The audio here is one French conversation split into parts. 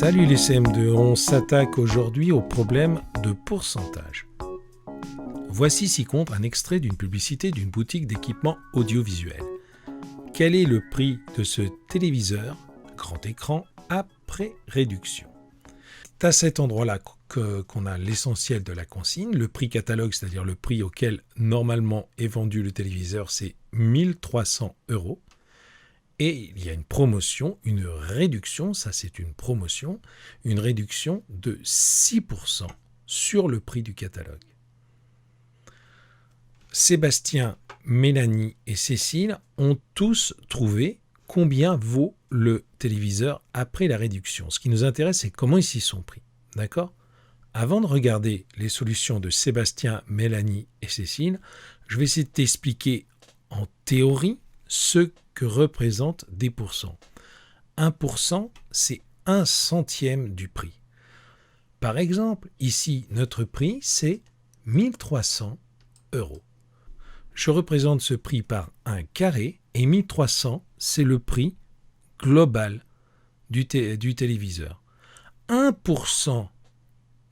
Salut les CM2, on s'attaque aujourd'hui au problème de pourcentage. Voici ci-contre un extrait d'une publicité d'une boutique d'équipements audiovisuels. Quel est le prix de ce téléviseur grand écran après réduction ? C'est à cet endroit-là qu'on a l'essentiel de la consigne. Le prix catalogue, c'est-à-dire le prix auquel normalement est vendu le téléviseur, c'est 1300 €. Et il y a une promotion, une réduction, ça c'est une promotion, une réduction de 6% sur le prix du catalogue. Sébastien, Mélanie et Cécile ont tous trouvé combien vaut le téléviseur après la réduction. Ce qui nous intéresse, c'est comment ils s'y sont pris. D'accord ? Avant de regarder les solutions de Sébastien, Mélanie et Cécile, je vais essayer de t'expliquer en théorie ce que représentent des pourcents. 1%, c'est 1/100 du prix. Par exemple, ici, notre prix, c'est 1300 €. Je représente ce prix par un carré et 1300, c'est le prix global du téléviseur. 1%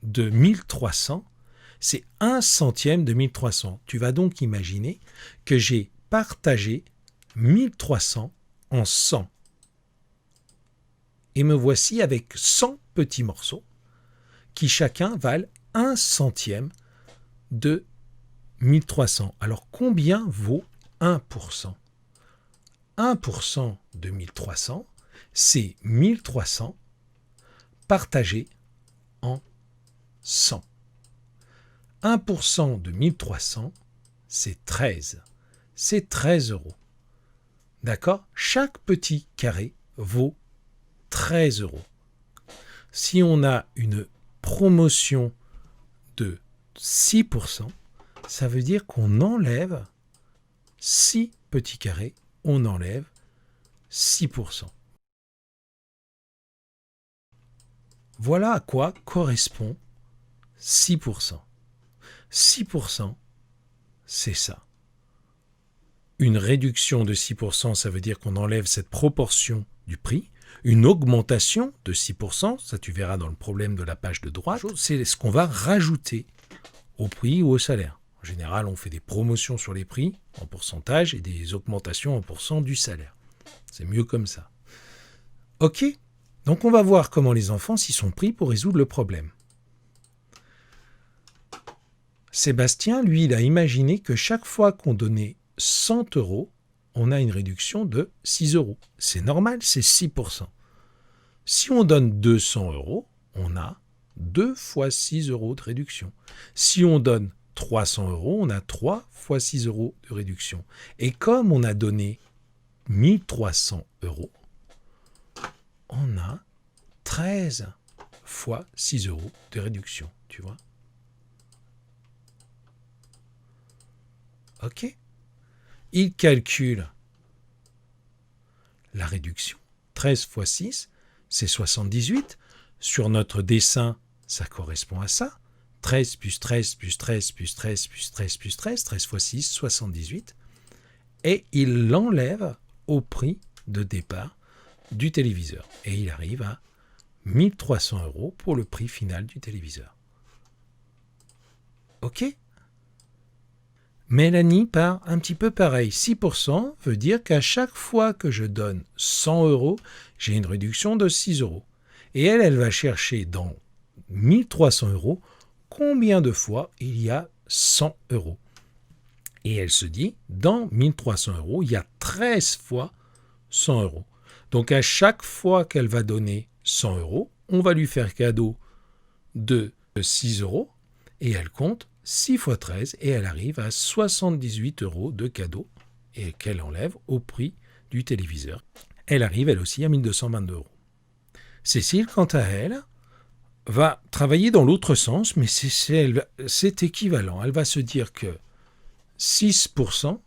de 1300, c'est 1/100 de 1300. Tu vas donc imaginer que j'ai partagé 1300 en 100. Et me voici avec 100 petits morceaux qui chacun valent 1/100 de 1300. Alors combien vaut 1% ? 1% de 1300, c'est 1300 partagé en 100. 1% de 1300, c'est 13. C'est 13 €. D'accord ? Chaque petit carré vaut 13 €. Si on a une promotion de 6%, ça veut dire qu'on enlève 6 petits carrés, on enlève 6%. Voilà à quoi correspond 6%. 6%, c'est ça. Une réduction de 6%, ça veut dire qu'on enlève cette proportion du prix. Une augmentation de 6%, ça tu verras dans le problème de la page de droite, c'est ce qu'on va rajouter au prix ou au salaire. En général, on fait des promotions sur les prix en pourcentage et des augmentations en pourcent du salaire. C'est mieux comme ça. Ok ? Donc on va voir comment les enfants s'y sont pris pour résoudre le problème. Sébastien, lui, il a imaginé que chaque fois qu'on donnait 100 €, on a une réduction de 6 €. C'est normal, c'est 6%. Si on donne 200 €, on a 2 fois 6 € de réduction. Si on donne 300 €, on a 3 fois 6 € de réduction. Et comme on a donné 1300 €, on a 13 fois 6 € de réduction, tu vois. Ok ? Il calcule la réduction. 13 fois 6, c'est 78. Sur notre dessin, ça correspond à ça. 13 plus 13 plus 13 plus 13 plus 13 plus 13, 13 fois 6, 78. Et il l'enlève au prix de départ du téléviseur. Et il arrive à 1300 € pour le prix final du téléviseur. Ok ? Mélanie part un petit peu pareil. 6% veut dire qu'à chaque fois que je donne 100 €, j'ai une réduction de 6 €. Et elle va chercher dans 1300 € combien de fois il y a 100 €. Et elle se dit, dans 1300 €, il y a 13 fois 100 €. Donc à chaque fois qu'elle va donner 100 €, on va lui faire cadeau de 6 € et elle compte 6 fois 13 et elle arrive à 78 € de cadeau et qu'elle enlève au prix du téléviseur. Elle arrive elle aussi à 1222 €. Cécile, quant à elle, va travailler dans l'autre sens, mais c'est équivalent. Elle va se dire que 6%,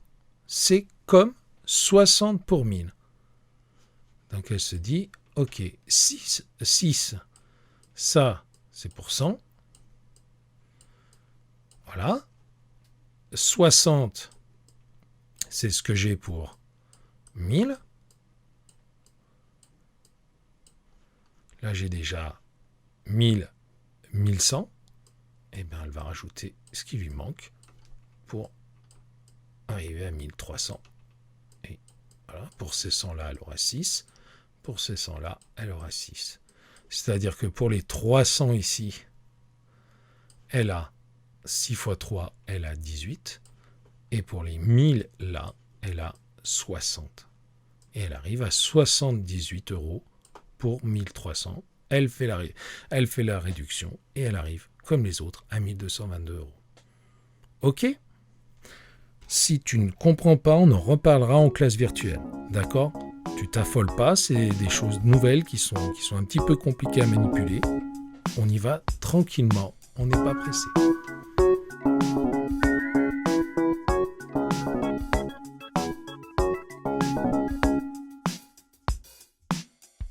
c'est comme 60 pour 1000. Donc elle se dit, ok, 6, ça c'est pour 100. Voilà. 60, c'est ce que j'ai pour 1000. Là, j'ai déjà 1000, 1100. Et bien, elle va rajouter ce qui lui manque pour arriver à 1300. Et voilà, pour ces 100-là, elle aura 6. Pour ces 100-là, elle aura 6. C'est-à-dire que pour les 300 ici, elle a 6 fois 3, elle a 18. Et pour les 1000 là, elle a 60. Et elle arrive à 78 € pour 1300. Elle fait la réduction et elle arrive, comme les autres, à 1222 €. OK ? Si tu ne comprends pas, on en reparlera en classe virtuelle. D'accord ? Tu t'affoles pas, c'est des choses nouvelles qui sont un petit peu compliquées à manipuler. On y va tranquillement, on n'est pas pressé.